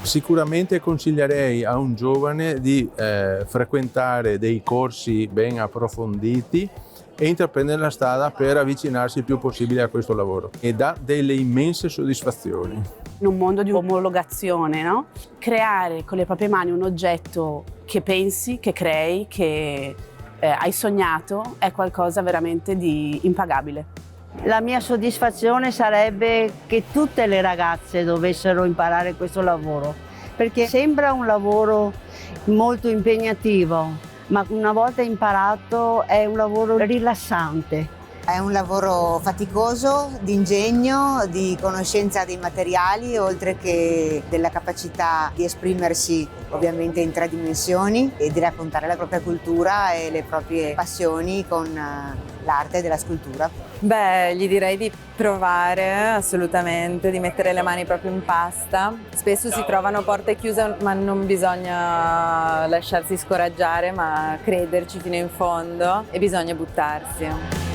Sicuramente consiglierei a un giovane di frequentare dei corsi ben approfonditi e intraprendere la strada per avvicinarsi il più possibile a questo lavoro e dà delle immense soddisfazioni. In un mondo di omologazione, no? Creare con le proprie mani un oggetto che pensi, che crei, che hai sognato è qualcosa veramente di impagabile. La mia soddisfazione sarebbe che tutte le ragazze dovessero imparare questo lavoro, perché sembra un lavoro molto impegnativo, ma una volta imparato è un lavoro rilassante. È un lavoro faticoso, di ingegno, di conoscenza dei materiali, oltre che della capacità di esprimersi ovviamente in 3 dimensioni e di raccontare la propria cultura e le proprie passioni con l'arte della scultura. Beh, gli direi di provare assolutamente, di mettere le mani proprio in pasta. Spesso si trovano porte chiuse, ma non bisogna lasciarsi scoraggiare, ma crederci fino in fondo e bisogna buttarsi.